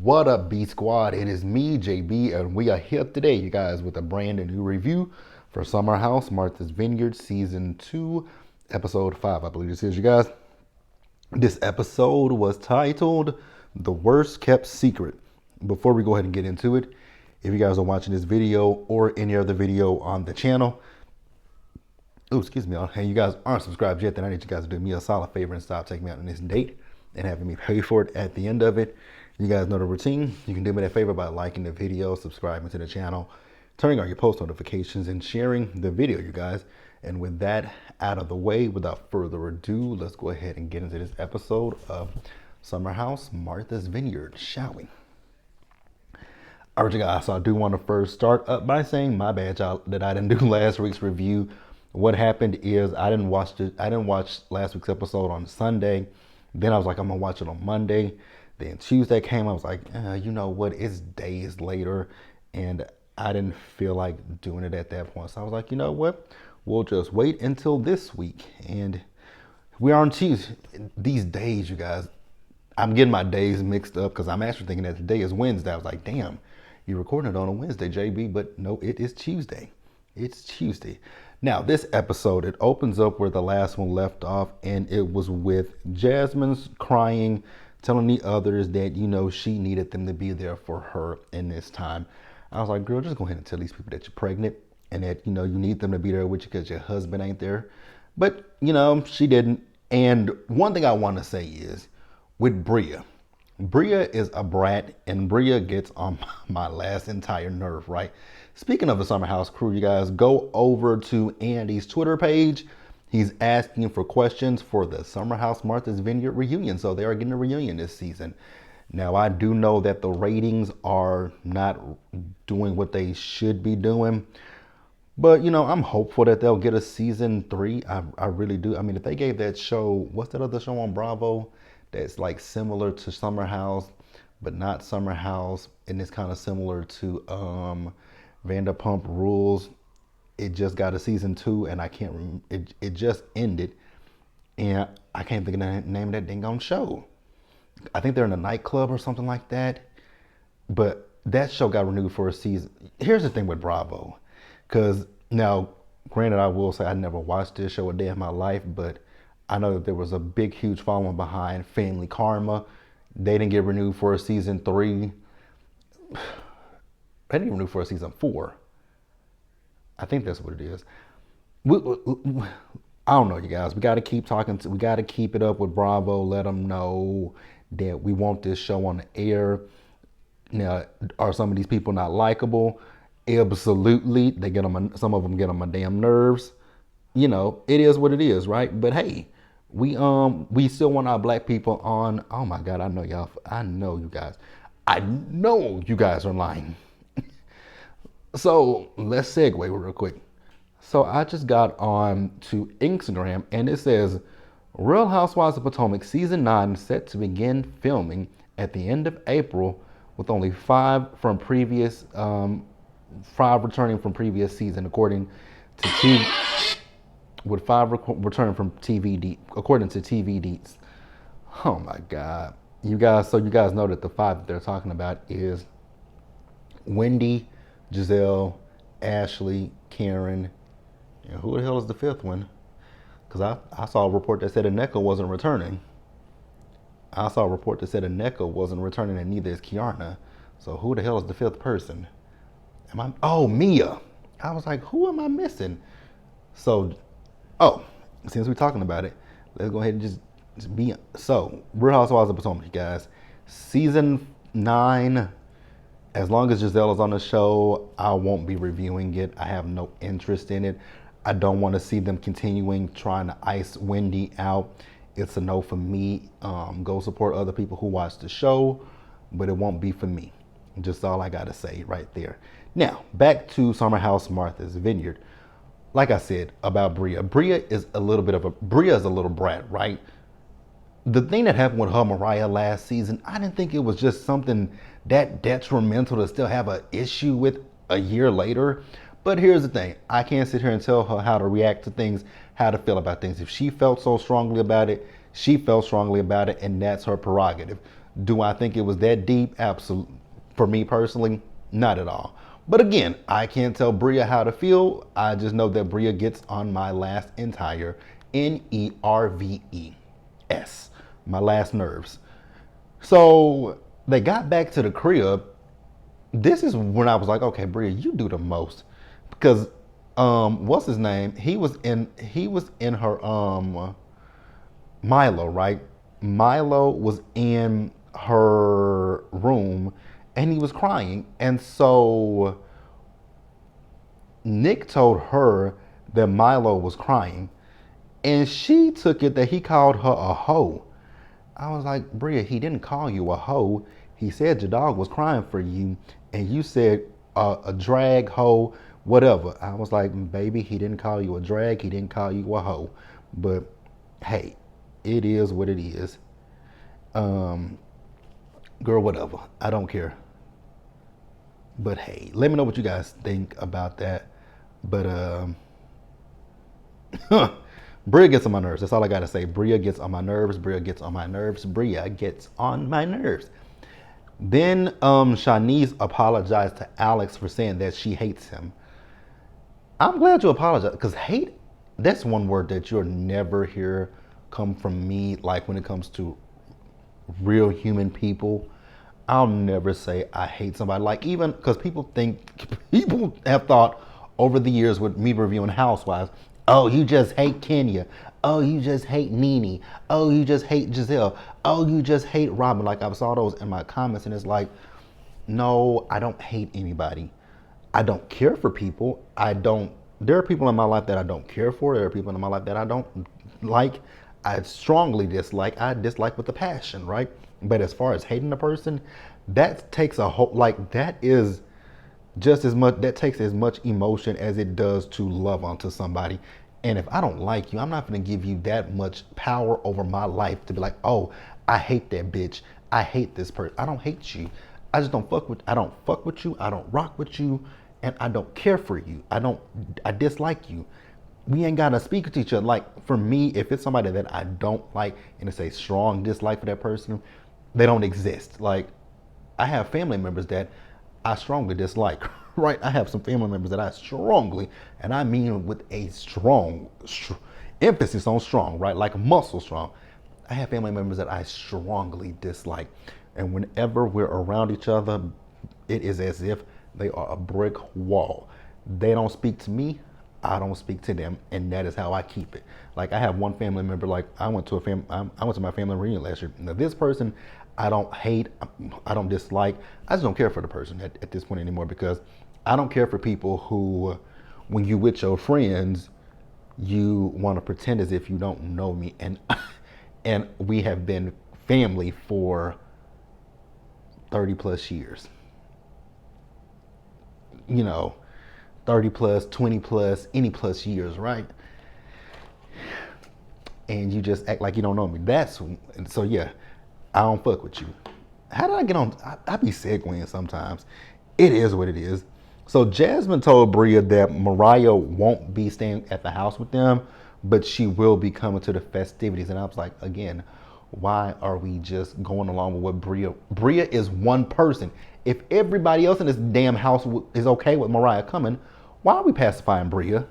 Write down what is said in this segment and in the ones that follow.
What up, B Squad? It is me, JB, and we are here today, you guys, with a brand new review for Summer House, Martha's Vineyard, Season 2, Episode 5. I believe this is, you guys. This episode was titled The Worst Kept Secret. Before we go ahead and get into it, if you guys are watching this video or any other video on the channel, and you guys aren't subscribed yet, then I need you guys to do me a solid favor and stop taking me out on this date and having me pay for it at the end of it. You guys know the routine. You can do me that favor by liking the video, subscribing to the channel, turning on your post notifications, and sharing the video, you guys. And with that out of the way, without further ado, let's go ahead and get into this episode of Summer House, Martha's Vineyard, shall we? All right, you guys, so I do want to first start up by saying my bad, y'all, that I didn't do last week's review. What happened is I didn't watch last week's episode on Sunday. Then I was like, I'm gonna watch it on Monday. Then Tuesday came, I was like, you know what, it's days later, and I didn't feel like doing it at that point. So I was like, you know what, we'll just wait until this week. And we are on Tuesday. These days, you guys, I'm getting my days mixed up because I'm actually thinking that today is Wednesday. I was like, damn, you're recording it on a Wednesday, JB, but no, it is Tuesday. It's Tuesday. Now, this episode, it opens up where the last one left off, and it was with Jasmine's crying, telling the others that, you know, she needed them to be there for her in this time. I was like, girl, just go ahead and tell these people that you're pregnant and that, you know, you need them to be there with you because your husband ain't there. But, you know, she didn't. And one thing I want to say is with Bria is a brat, and Bria gets on my last entire nerve, right? Speaking of the Summer House crew, you guys, go over to Andy's Twitter page. He's asking for questions for the Summer House Martha's Vineyard reunion. So they are getting a reunion this season. Now, I do know that the ratings are not doing what they should be doing. But, you know, I'm hopeful that they'll get a season 3. I really do. I mean, if they gave that show, what's that other show on Bravo that's like similar to Summer House, but not Summer House, and it's kind of similar to Vanderpump Rules. It just got a season 2, and I can't remember. It just ended, and I can't think of the name of that dang on show. I think they're in a nightclub or something like that. But that show got renewed for a season. Here's the thing with Bravo, because now, granted, I will say I never watched this show a day in my life, but I know that there was a big, huge following behind Family Karma. They didn't get renewed for a season 3. They didn't get renewed for a season 4. I think that's what it is. I don't know, you guys. We got to keep talking. We got to keep it up with Bravo. Let them know that we want this show on the air. Now, are some of these people not likable? Absolutely. They get them. Some of them get on my damn nerves. You know, it is what it is, right? But hey, we still want our black people on. Oh my God, I know y'all. I know you guys. I know you guys are lying. So let's segue real quick. So I just got on to Instagram, and it says Real Housewives of Potomac season 9 set to begin filming at the end of April, with only 5 returning from previous season, according to with 5 returning from according to TV Deets. Oh my God, you guys! So you guys know that the 5 that they're talking about is Wendy, Zelle, Ashley, Karen, and who the hell is the 5th one? Because I saw a report that said Aneka wasn't returning. And neither is Kiarna. So who the hell is the 5th person? Oh, Mia. I was like, who am I missing? So, since we're talking about it, let's go ahead and just be. So, Real Housewives of Potomac, you guys. Season 9. As long as Giselle is on the show, I won't be reviewing it. I have no interest in it. I don't want to see them continuing trying to ice Wendy out. It's a no for me. Go support other people who watch the show, but it won't be for me. Just all I got to say right there. Now, back to Summer House Martha's Vineyard. Like I said about Bria. Bria is a little brat, right? The thing that happened with her Mariah last season, I didn't think it was just something that detrimental to still have an issue with a year later. But here's the thing. I can't sit here and tell her how to react to things, how to feel about things. If she felt so strongly about it, she felt strongly about it, and that's her prerogative. Do I think it was that deep? Absolutely. For me personally, not at all. But again, I can't tell Bria how to feel. I just know that Bria gets on my last entire NERVES, my last nerves. So they got back to the crib. This is when I was like, okay, Bria, you do the most, because what's his name? He was in her Milo, right? Milo was in her room and he was crying. And so Nick told her that Milo was crying. And she took it that he called her a hoe. I was like, Bria, he didn't call you a hoe. He said your dog was crying for you. And you said a drag, hoe, whatever. I was like, baby, he didn't call you a drag. He didn't call you a hoe. But hey, it is what it is. Girl, whatever. I don't care. But hey, let me know what you guys think about that. But Bria gets on my nerves. That's all I gotta say. Bria gets on my nerves. Bria gets on my nerves. Bria gets on my nerves. Then Shanice apologized to Alex for saying that she hates him. I'm glad you apologize, because hate, that's one word that you'll never hear come from me. Like when it comes to real human people, I'll never say I hate somebody. Like, even because people have thought over the years with me reviewing Housewives, oh, you just hate Kenya. Oh, you just hate Nene. Oh, you just hate Giselle. Oh, you just hate Robin. Like, I saw those in my comments, and it's like, no, I don't hate anybody. I don't care for people. There are people in my life that I don't care for. There are people in my life that I don't like. I strongly dislike. I dislike with a passion, right? But as far as hating a person, that takes a whole, like, that is just as much, that takes as much emotion as it does to love onto somebody. And if I don't like you, I'm not going to give you that much power over my life to be like, oh, I hate that bitch. I hate this person. I don't hate you. I just don't fuck with, I don't fuck with you. I don't rock with you. And I don't care for you. I dislike you. We ain't gotta speak to each other. Like, for me, if it's somebody that I don't like and it's a strong dislike for that person, they don't exist. Like, I have family members that I strongly dislike, right? I have some family members that I strongly, and I mean with a strong emphasis on strong, right? Like muscle strong. I have family members that I strongly dislike. And whenever we're around each other, it is as if they are a brick wall. They don't speak to me, I don't speak to them, and that is how I keep it. Like, I have one family member, like, I went to my family reunion last year. Now, this person, I don't hate, I don't dislike, I just don't care for the person at this point anymore, because I don't care for people who, when you with your friends, you want to pretend as if you don't know me, and we have been family for 30 plus years. You know, 30 plus, 20 plus, any plus years, right? And you just act like you don't know me. So yeah, I don't fuck with you. How did I get on? I be segueing sometimes. It is what it is. So Jasmine told Bria that Mariah won't be staying at the house with them, but she will be coming to the festivities. And I was like, again, why are we just going along with what Bria is one person. If everybody else in this damn house is okay with Mariah coming, why are we pacifying Bria?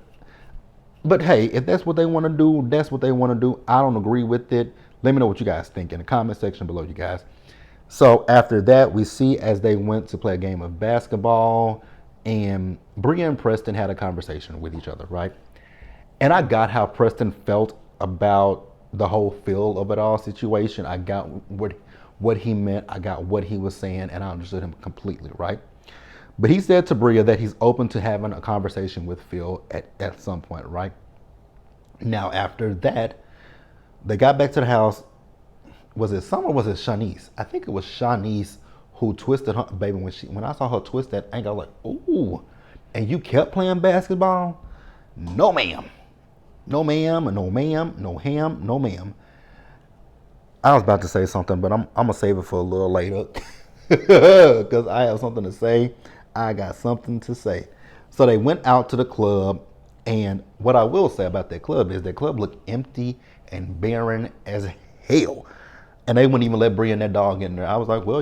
But hey, if that's what they want to do, that's what they want to do. I don't agree with it. Let me know what you guys think in the comment section below, you guys. So after that, we see as they went to play a game of basketball, and Bria and Preston had a conversation with each other, right? And I got how Preston felt about the whole feel of it all situation. I got what he meant. I got what he was saying, and I understood him completely, right? But he said to Bria that he's open to having a conversation with Phil at some point, right? Now, after that, they got back to the house. Was it Summer or was it Shanice? I think it was Shanice who twisted her, baby, when I saw her twist that ankle, I was like, ooh, and you kept playing basketball? No, ma'am. No, ma'am, no, ma'am, no ham, no, ma'am. I was about to say something, but I'm going to save it for a little later because I have something to say. I got something to say. So they went out to the club, and what I will say about that club is that club looked empty and barren as hell. And they wouldn't even let Bria and that dog in there. I was like, well,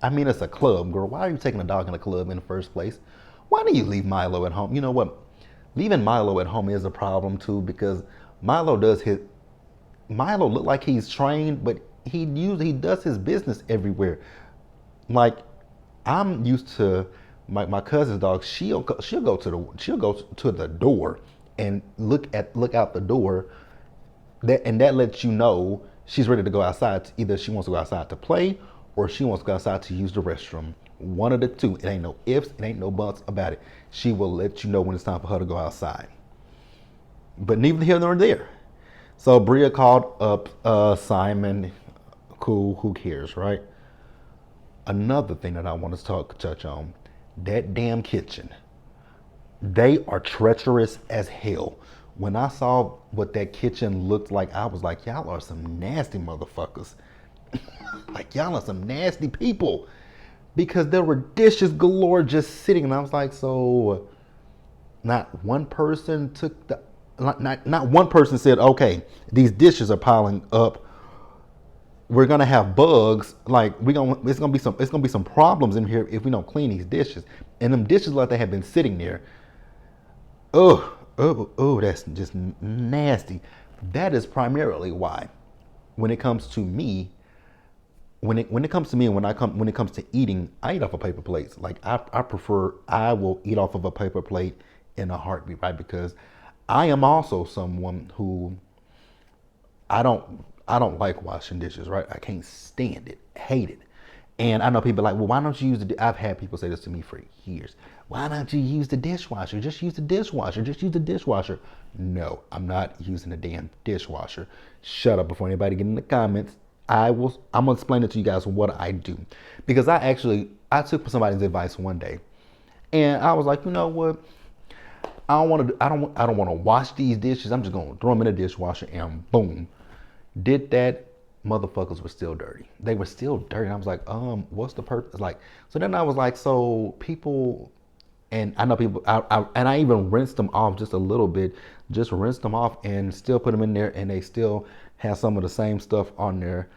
I mean, it's a club, girl. Why are you taking a dog in a club in the first place? Why do you leave Milo at home? You know what? Leaving Milo at home is a problem too, because Milo does his Milo look like he's trained, but he does his business everywhere. Like, I'm used to my cousin's dog. She'll go to the door and look out the door. That lets you know she's ready to go outside. Either she wants to go outside to play, or she wants to go outside to use the restroom. One of the two. It ain't no ifs, it ain't no buts about it. She will let you know when it's time for her to go outside. But neither here nor there. So Bria called up Simon. Cool, who cares, right? Another thing that I want to touch on, that damn kitchen. They are treacherous as hell. When I saw what that kitchen looked like, I was like, y'all are some nasty motherfuckers. Like, y'all are some nasty people. Because there were dishes galore just sitting, and I was like, so not one person not one person said, okay, these dishes are piling up. We're gonna have bugs. Like, it's gonna be some problems in here if we don't clean these dishes. And them dishes like they have been sitting there. Oh, that's just nasty. That is primarily why, when it comes to me, when it comes to me, and when it comes to eating, I eat off of paper plates. Like, I will eat off of a paper plate in a heartbeat, right? Because I am also someone who I don't like washing dishes, right? I can't stand it, hate it. And I know people are like, well, why don't you use I've had people say this to me for years. Why don't you use the dishwasher? Just use the dishwasher. Just use the dishwasher. No, I'm not using the damn dishwasher. Shut up before anybody get in the comments. I'm gonna explain it to you guys what I do. Because I took somebody's advice one day, and I was like, you know what? I don't want to wash these dishes. I'm just gonna throw them in the dishwasher, and boom, did that. Motherfuckers were still dirty. They were still dirty. And I was like, what's the purpose? Like, so then I was like, so people, and I know people, I even rinsed them off just a little bit, just rinsed them off and still put them in there, and they still have some of the same stuff on there.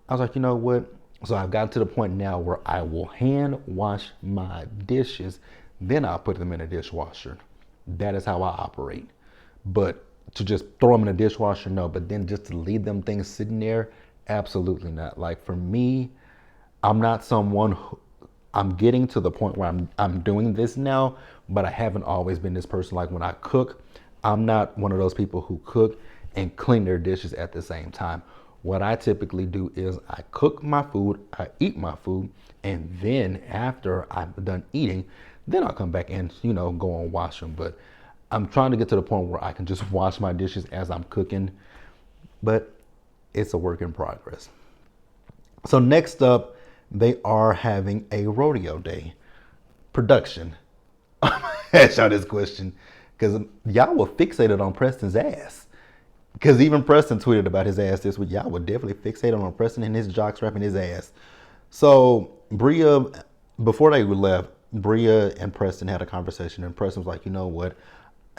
I was like, you know what? So I've gotten to the point now where I will hand wash my dishes, then I'll put them in a dishwasher. That is how I operate. But to just throw them in a dishwasher, no. But then just to leave them things sitting there, absolutely not. Like, for me, I'm not someone I'm getting to the point where I'm doing this now, but I haven't always been this person. Like, when I cook, I'm not one of those people who cook and clean their dishes at the same time. What I typically do is I cook my food, I eat my food, and then after I'm done eating, then I'll come back and, go and wash them. But I'm trying to get to the point where I can just wash my dishes as I'm cooking, but it's a work in progress. So next up, they are having a rodeo day. Production. I asked y'all this question because y'all were fixated on Preston's ass. Because even Preston tweeted about his ass this week. Y'all were definitely fixated on Preston and his jock strapping his ass. So Bria, before they left, Bria and Preston had a conversation, and Preston was like, you know what?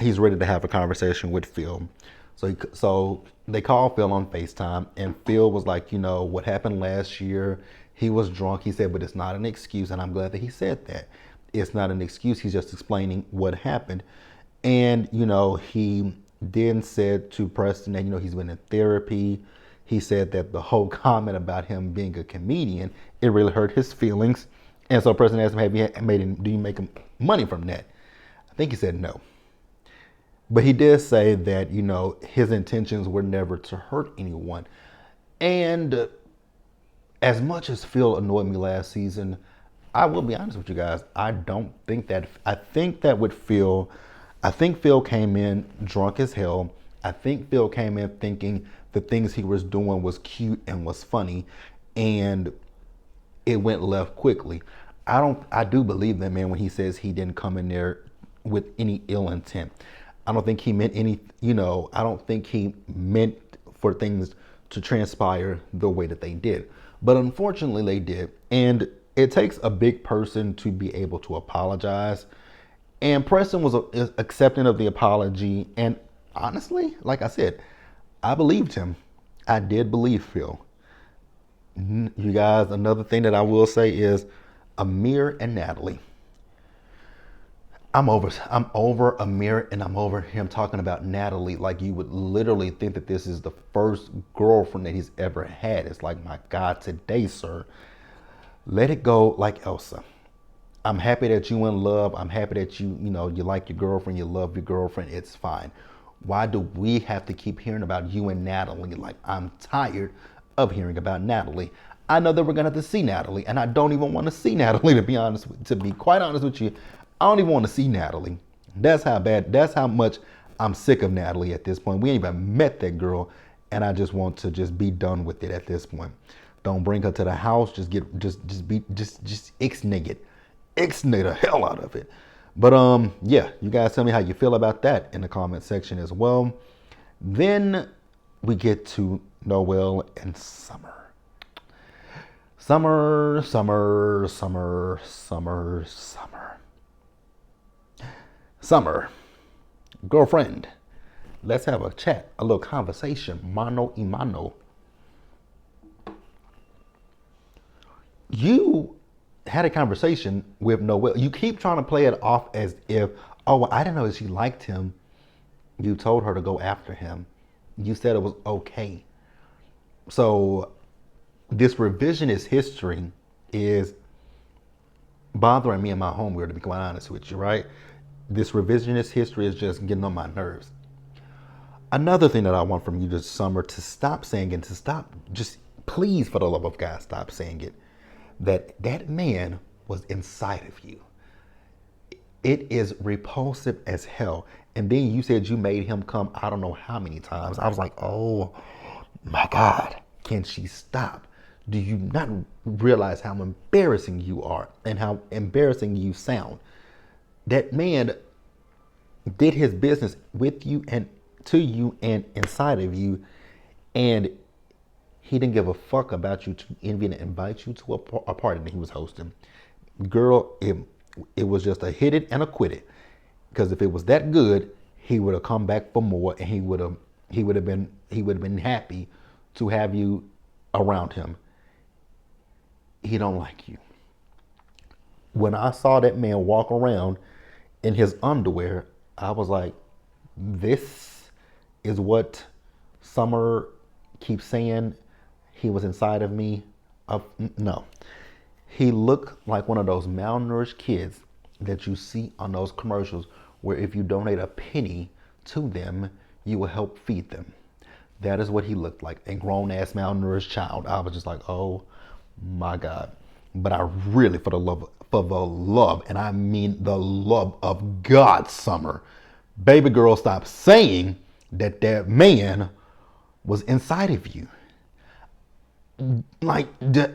He's ready to have a conversation with Phil. So they called Phil on FaceTime, and Phil was like, what happened last year, he was drunk. He said, but it's not an excuse. And I'm glad that he said that. It's not an excuse. He's just explaining what happened. And, he then said to Preston that, he's been in therapy. He said that the whole comment about him being a comedian, it really hurt his feelings. And so Preston asked him, do you make money from that? I think he said no. But he did say that, his intentions were never to hurt anyone. And as much as Phil annoyed me last season, I will be honest with you guys. I think Phil came in drunk as hell. I think Phil came in thinking the things he was doing was cute and was funny, and it went left quickly. I do believe that man when he says he didn't come in there with any ill intent. I don't think he meant I don't think he meant for things to transpire the way that they did. But unfortunately they did. And it takes a big person to be able to apologize. And Preston was accepting of the apology. And honestly, like I said, I believed him. I did believe Phil. You guys, another thing that I will say is Amir and Natalie. I'm over Amir, and I'm over him talking about Natalie like you would literally think that this is the first girlfriend that he's ever had. It's like, my God, today, sir. Let it go like Elsa. I'm happy that you in love. I'm happy that you like your girlfriend, you love your girlfriend. It's fine. Why do we have to keep hearing about you and Natalie? Like, I'm tired of hearing about Natalie. I know that we're gonna have to see Natalie, and I don't even want to see Natalie, to be honest. To be quite honest with you, I don't even want to see Natalie. That's how much I'm sick of Natalie at this point. We ain't even met that girl, and I just want to just be done with it at this point. Don't bring her to the house. Just ixnay it. Ixnay the hell out of it. But yeah, you guys tell me how you feel about that in the comment section as well. Then we get to Noel and Summer. Summer. Summer, girlfriend, let's have a chat, a little conversation, mano y mano. You had a conversation with Noel. You keep trying to play it off as if, oh, well, I didn't know that she liked him. You told her to go after him. You said it was okay. So this revisionist history is bothering me and my homegirl, to be quite honest with you, right? This revisionist history is just getting on my nerves. Another thing that I want from you this summer, to stop saying, and to stop, just please, for the love of God, stop saying it, that man was inside of you. It is repulsive as hell. And then you said you made him come I don't know how many times. I was like, oh my God, can she stop? Do you not realize how embarrassing you are and how embarrassing you sound? That man did his business with you and to you and inside of you, and he didn't give a fuck about you to even invite you to a party that he was hosting. Girl, it was just a hit it and a quit it. Because if it was that good, he would have come back for more, and he would have been happy to have you around him. He don't like you. When I saw that man walk around in his underwear, I was like, this is what Summer keeps saying he was inside of me. No. He looked like one of those malnourished kids that you see on those commercials where if you donate a penny to them, you will help feed them. That is what he looked like, a grown-ass malnourished child. I was just like, oh my God. But I really, for the love, and I mean the love of God, Summer, baby girl, stop saying that man was inside of you. Like,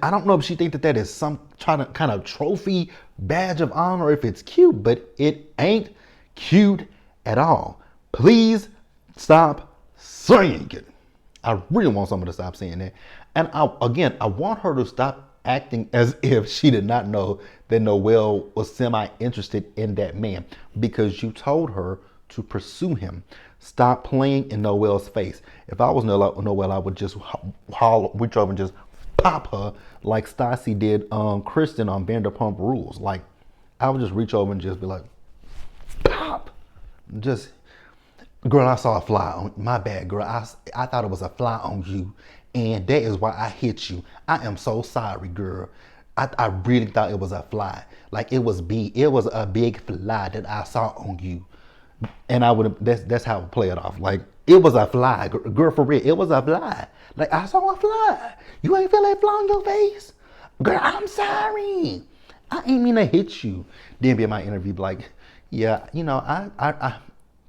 I don't know if she thinks that is some kind of trophy, badge of honor, if it's cute, but it ain't cute at all. Please stop saying it. I really want someone to stop saying that. And I want her to stop acting as if she did not know that Noel was semi-interested in that man, because you told her to pursue him. Stop playing in Noel's face. If I was Noel, I would just reach over and just pop her like Stassi did Kristen on Vanderpump Rules. Like, I would just reach over and just be like, pop. Just, girl, I saw a fly on, my bad, girl. I thought it was a fly on you, and that is why I hit you. I am so sorry, girl. I really thought it was a fly. Like, it was a big fly that I saw on you. And I would have, that's how I would play it off. Like, it was a fly, girl, for real. It was a fly. Like, I saw a fly. You ain't feel that fly on your face? Girl, I'm sorry. I ain't mean to hit you. Then be in my interview, like, yeah,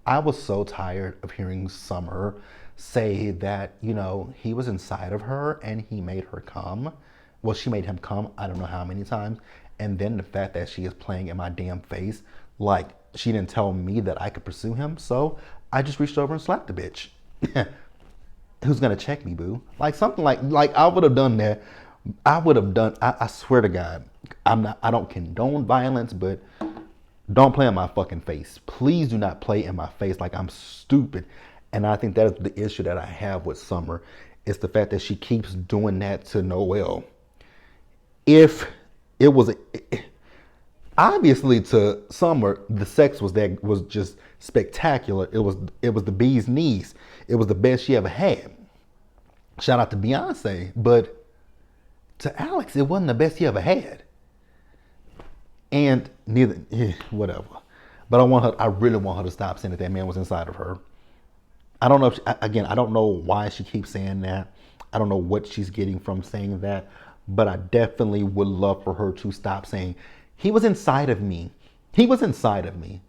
I was so tired of hearing Summer say that, he was inside of her and he made her come. Well, she made him come, I don't know how many times. And then the fact that she is playing in my damn face, like, she didn't tell me that I could pursue him, so I just reached over and slapped the bitch. Who's gonna check me, boo? Like, something like I would have done that. I swear to God, I don't condone violence, but don't play in my fucking face. Please do not play in my face like I'm stupid. And I think that is the issue that I have with Summer, It's the fact that she keeps doing that to Noel. If it was obviously to Summer, the sex was just spectacular. It was the bee's knees. It was the best she ever had. Shout out to Beyonce, but to Alex, it wasn't the best he ever had. And neither, whatever. But I really want her to stop saying that man was inside of her. I don't know if I don't know why she keeps saying that. I don't know what she's getting from saying that, but I definitely would love for her to stop saying he was inside of me. He was inside of me.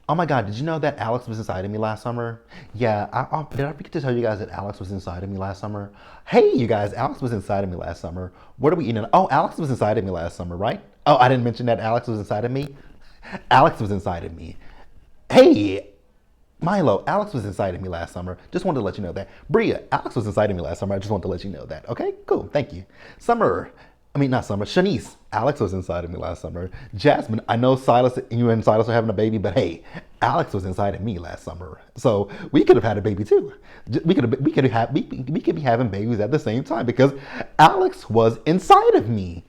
Oh my God, did you know that Alex was inside of me last summer? Yeah, did I forget to tell you guys that Alex was inside of me last summer? Hey, you guys, Alex was inside of me last summer. What are we eating? Oh, Alex was inside of me last summer, right? Oh, I didn't mention that Alex was inside of me. Alex was inside of me. Hey, Milo, Alex was inside of me last summer. Just wanted to let you know that. Bria, Alex was inside of me last summer. I just wanted to let you know that. Okay, cool. Thank you. Not Summer. Shanice, Alex was inside of me last summer. Jasmine, I know you and Silas are having a baby, but hey, Alex was inside of me last summer. So we could have had a baby too. We could be having babies at the same time because Alex was inside of me.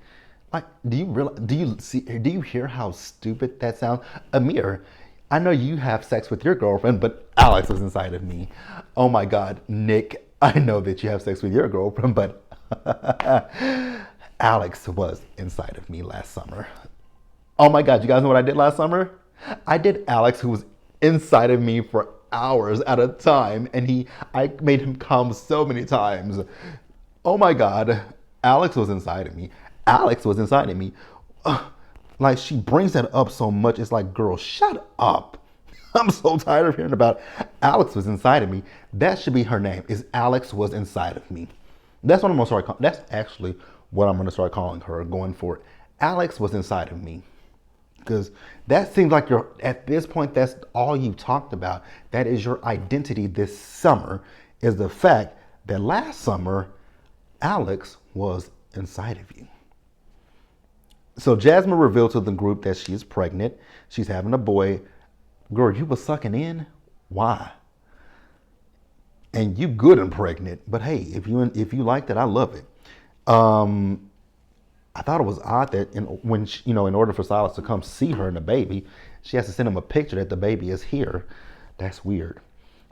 Like, do you hear how stupid that sounds? Amir, I know you have sex with your girlfriend, but Alex was inside of me. Oh my God, Nick, I know that you have sex with your girlfriend, but Alex was inside of me last summer. Oh my God, you guys know what I did last summer? I did Alex, who was inside of me for hours at a time, and I made him come so many times. Oh my God, Alex was inside of me. Alex was inside of me. Like, she brings that up so much. It's like, girl, shut up. I'm so tired of hearing about Alex was inside of me. That should be her name, is Alex was inside of me. That's what I'm gonna start calling. That's actually what I'm gonna start calling her going forward. Alex was inside of me. Because that seems like at this point, that's all you've talked about. That is your identity this summer, is the fact that last summer, Alex was inside of you. So Jasmine revealed to the group that she's pregnant. She's having a boy. Girl, you was sucking in? Why? And you good and pregnant. But hey, if you like that, I love it. I thought it was odd that in order for Silas to come see her and the baby, she has to send him a picture that the baby is here. That's weird.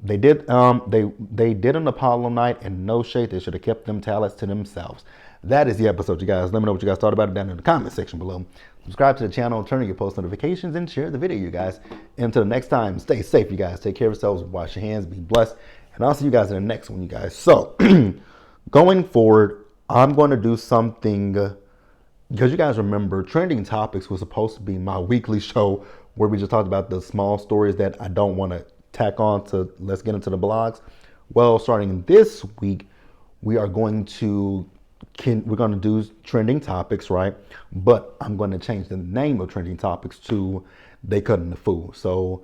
They did an Apollo night, and no shade, they should have kept them talents to themselves. That is the episode, you guys. Let me know what you guys thought about it down in the comment section below. Subscribe to the channel, turn on your post notifications, and share the video, you guys. And until the next time, stay safe, you guys. Take care of yourselves, wash your hands, be blessed, and I'll see you guys in the next one, you guys. So, going forward, I'm going to do something, because you guys remember, Trending Topics was supposed to be my weekly show where we just talked about the small stories that I don't want to tack on to Let's Get Into the Blogs. Well, starting this week, we're going to do Trending Topics, right? But I'm going to change the name of Trending Topics to They Cutting the Fool. So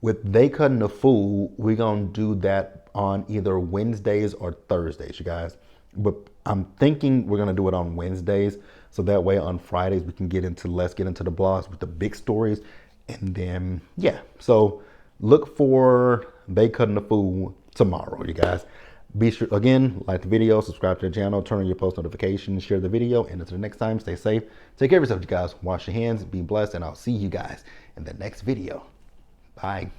with They Cutting the Fool, we're going to do that on either Wednesdays or Thursdays, you guys. But I'm thinking we're going to do it on Wednesdays. So that way on Fridays, we can Let's Get Into the Blogs with the big stories. And then, yeah. So look for They Cutting the Fool tomorrow, you guys. Be sure, again, like the video, subscribe to the channel, turn on your post notifications, share the video, and until the next time, stay safe. Take care of yourself, you guys. Wash your hands, be blessed, and I'll see you guys in the next video. Bye.